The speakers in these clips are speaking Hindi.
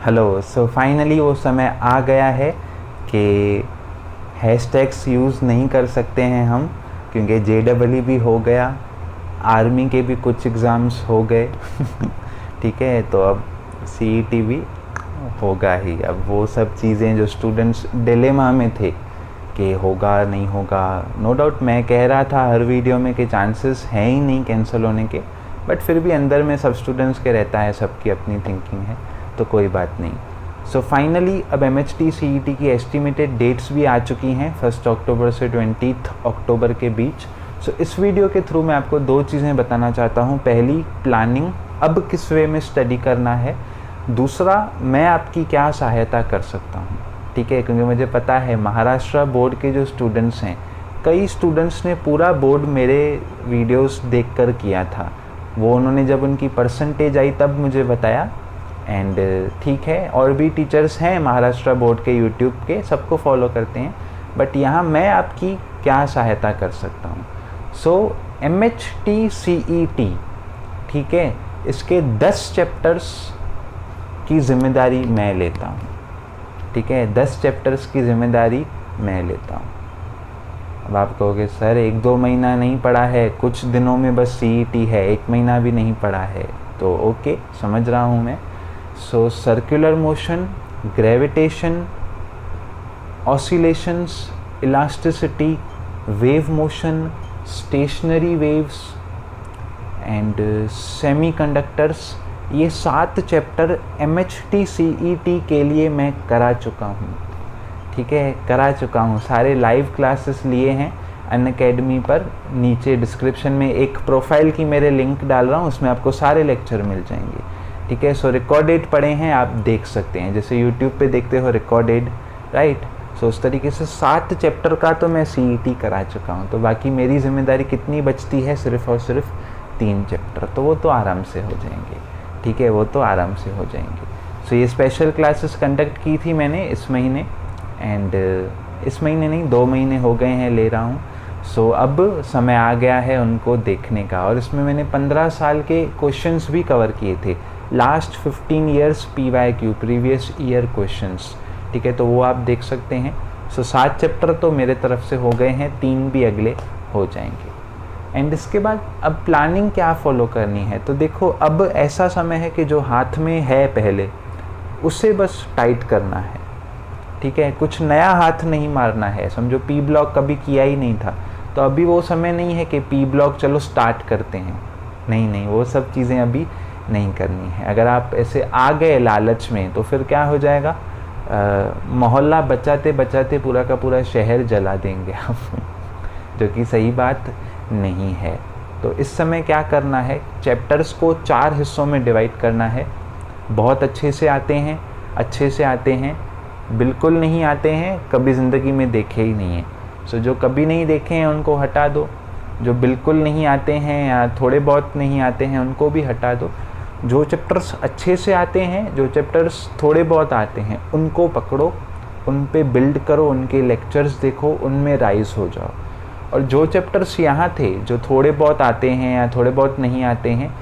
हेलो। सो फाइनली वो समय आ गया है कि हैशटैग्स यूज़ नहीं कर सकते हैं हम, क्योंकि JEE भी हो गया, आर्मी के भी कुछ एग्ज़ाम्स हो गए ठीक है, तो अब CET भी होगा ही। अब वो सब चीज़ें जो स्टूडेंट्स डिलेमा में थे कि होगा नहीं होगा, नो डाउट मैं कह रहा था हर वीडियो में कि चांसेस हैं ही नहीं कैंसिल होने के, बट फिर भी अंदर में सब स्टूडेंट्स के रहता है, सबकी अपनी थिंकिंग है, तो कोई बात नहीं। सो फाइनली अब MHT CET की एस्टिमेटेड डेट्स भी आ चुकी हैं 1 अक्टूबर से 20 अक्टूबर के बीच। सो इस वीडियो के थ्रू मैं आपको दो चीज़ें बताना चाहता हूँ। पहली, प्लानिंग अब किस वे में स्टडी करना है। दूसरा, मैं आपकी क्या सहायता कर सकता हूँ, ठीक है, क्योंकि मुझे पता है महाराष्ट्र बोर्ड के जो स्टूडेंट्स हैं, कई स्टूडेंट्स ने पूरा बोर्ड मेरे वीडियोस देखकर किया था। वो उन्होंने जब उनकी परसेंटेज आई तब मुझे बताया। एंड ठीक है, और भी टीचर्स हैं महाराष्ट्र बोर्ड के यूट्यूब के, सबको फॉलो करते हैं, बट यहाँ मैं आपकी क्या सहायता कर सकता हूँ। सो MHT CET, ठीक है, इसके 10 चैप्टर्स की ज़िम्मेदारी मैं लेता हूँ, ठीक है, 10 चैप्टर्स की ज़िम्मेदारी मैं लेता हूँ। अब आप कहोगे सर 1-2 महीना नहीं पढ़ा है, कुछ दिनों में बस CET है, 1 महीना भी नहीं पढ़ा है, तो ओके, समझ रहा हूँ मैं। So circular motion, gravitation, oscillations, elasticity, wave motion, stationary waves and semiconductors, ये 7 चैप्टर MHT CET के लिए मैं करा चुका हूँ, ठीक है, करा चुका हूँ। सारे लाइव क्लासेस लिए हैं अनअकैडमी पर। नीचे डिस्क्रिप्शन में एक प्रोफाइल की मेरे लिंक डाल रहा हूँ, उसमें आपको सारे लेक्चर मिल जाएंगे, ठीक है। सो रिकॉर्डेड पढ़े हैं, आप देख सकते हैं, जैसे यूट्यूब पे देखते हो रिकॉर्डेड, राइट। सो उस तरीके से 7 चैप्टर का तो मैं CET करा चुका हूँ। तो बाकी मेरी जिम्मेदारी कितनी बचती है, सिर्फ और सिर्फ 3 चैप्टर, तो वो तो आराम से हो जाएंगे, ठीक है, वो तो आराम से हो जाएंगे। सो ये स्पेशल क्लासेस कंडक्ट की थी मैंने इस महीने, एंड इस महीने नहीं, 2 महीने हो गए हैं ले रहा हूँ। सो अब समय आ गया है उनको देखने का, और इसमें मैंने 15 साल के क्वेश्चंस भी कवर किए थे, last 15 years PYQ, previous year questions, ठीक है, तो वो आप देख सकते हैं। सो 7 चैप्टर तो मेरे तरफ से हो गए हैं, 3 भी अगले हो जाएंगे। एंड इसके बाद अब प्लानिंग क्या फॉलो करनी है, तो देखो अब ऐसा समय है कि जो हाथ में है पहले उसे बस टाइट करना है, ठीक है, कुछ नया हाथ नहीं मारना है। समझो P ब्लॉक कभी किया ही नहीं था, तो अभी वो समय नहीं है कि P ब्लॉक चलो स्टार्ट करते हैं, नहीं नहीं, वो सब चीज़ें अभी नहीं करनी है। अगर आप ऐसे आ गए लालच में तो फिर क्या हो जाएगा, मोहल्ला बचाते बचाते पूरा का पूरा शहर जला देंगे आप जो कि सही बात नहीं है। तो इस समय क्या करना है, चैप्टर्स को 4 हिस्सों में डिवाइड करना है। बहुत अच्छे से आते हैं, अच्छे से आते हैं, बिल्कुल नहीं आते हैं, कभी ज़िंदगी में देखे ही नहीं हैं। सो जो कभी नहीं देखे हैं उनको हटा दो, जो बिल्कुल नहीं आते हैं या थोड़े बहुत नहीं आते हैं उनको भी हटा दो। जो चैप्टर्स अच्छे से आते हैं, जो चैप्टर्स थोड़े बहुत आते हैं, उनको पकड़ो, उन पे बिल्ड करो, उनके लेक्चर्स देखो, उनमें राइज हो जाओ। और जो चैप्टर्स यहाँ थे जो थोड़े बहुत आते हैं या थोड़े बहुत नहीं आते हैं,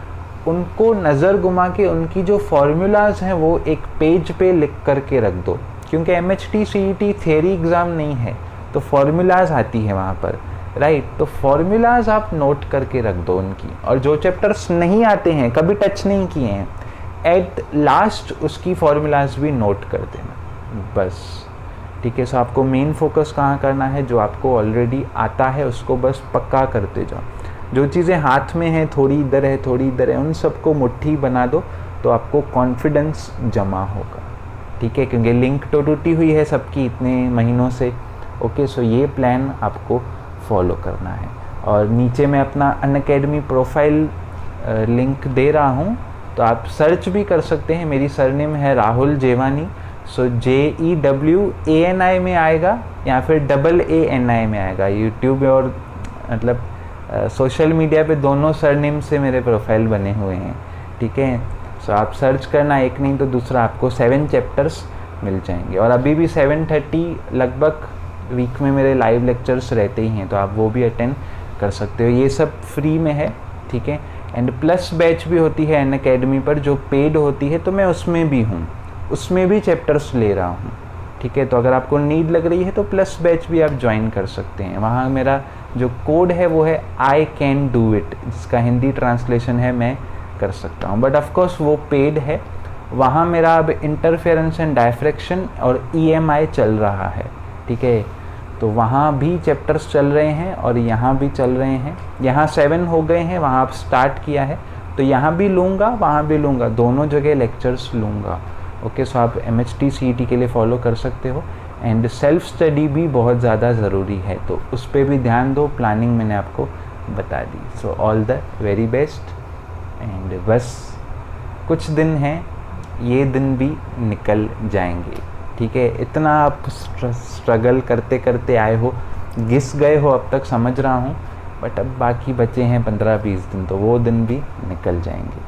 उनको नज़र घुमा के उनकी जो फॉर्मूलाज़ हैं वो एक पेज पे लिख करके रख दो, क्योंकि MHT CET थ्योरी एग्ज़ाम नहीं है, तो फॉर्मूलाज़ आती है वहाँ पर, राइट। तो फॉर्मूलाज़ आप नोट करके रख दो उनकी, और जो चैप्टर्स नहीं आते हैं, कभी टच नहीं किए हैं, एट लास्ट उसकी फॉर्मूलाज़ भी नोट कर देना, बस, ठीक है। सो आपको मेन फोकस कहाँ करना है, जो आपको ऑलरेडी आता है उसको बस पक्का करते जाओ। जो चीज़ें हाथ में हैं, थोड़ी इधर है थोड़ी इधर है, उन सबको मुट्ठी बना दो, तो आपको कॉन्फिडेंस जमा होगा, ठीक है, क्योंकि लिंक तो टूटी हुई है सबकी इतने महीनों से। ओके, सो ये प्लान आपको फॉलो करना है। और नीचे मैं अपना अनअकैडमी प्रोफाइल लिंक दे रहा हूँ, तो आप सर्च भी कर सकते हैं। मेरी सरनेम है राहुल जेवानी, सो JEWANI में आएगा या फिर AANI में आएगा। यूट्यूब और मतलब सोशल मीडिया पे दोनों सरनेम से मेरे प्रोफाइल बने हुए हैं, ठीक है। सो आप सर्च करना, एक नहीं तो दूसरा, आपको 7 चैप्टर्स मिल जाएंगे। और अभी भी 7:30 लगभग वीक में मेरे लाइव लेक्चर्स रहते ही हैं, तो आप वो भी अटेंड कर सकते हो। ये सब फ्री में है, ठीक है। एंड प्लस बैच भी होती है अनअकैडमी पर जो पेड होती है, तो मैं उसमें भी हूँ, उसमें भी चैप्टर्स ले रहा हूँ, ठीक है। तो अगर आपको नीड लग रही है तो प्लस बैच भी आप ज्वाइन कर सकते हैं। वहाँ मेरा जो कोड है वो है आई कैन डू इट, जिसका हिंदी ट्रांसलेशन है मैं कर सकता हूँ, बट ऑफकोर्स वो पेड है। वहाँ मेरा अब इंटरफेरेंस एंड डायफ्रैक्शन और EMI चल रहा है, ठीक है। तो वहाँ भी चैप्टर्स चल रहे हैं और यहाँ भी चल रहे हैं। यहाँ 7 हो गए हैं, वहाँ आप स्टार्ट किया है, तो यहाँ भी लूँगा वहाँ भी लूँगा, दोनों जगह लेक्चर्स लूँगा। ओके, सो आप MHT CET के लिए फॉलो कर सकते हो। एंड सेल्फ स्टडी भी बहुत ज़्यादा ज़रूरी है, तो उस पर भी ध्यान दो। प्लानिंग मैंने आपको बता दी। So all the very best. And बस कुछ दिन हैं, ये दिन भी निकल जाएंगे, ठीक है। इतना आप स्ट्रगल करते करते आए हो, घिस गए हो अब तक, समझ रहा हूँ, बट अब बाकी बचे हैं 15-20 दिन, तो वो दिन भी निकल जाएंगे।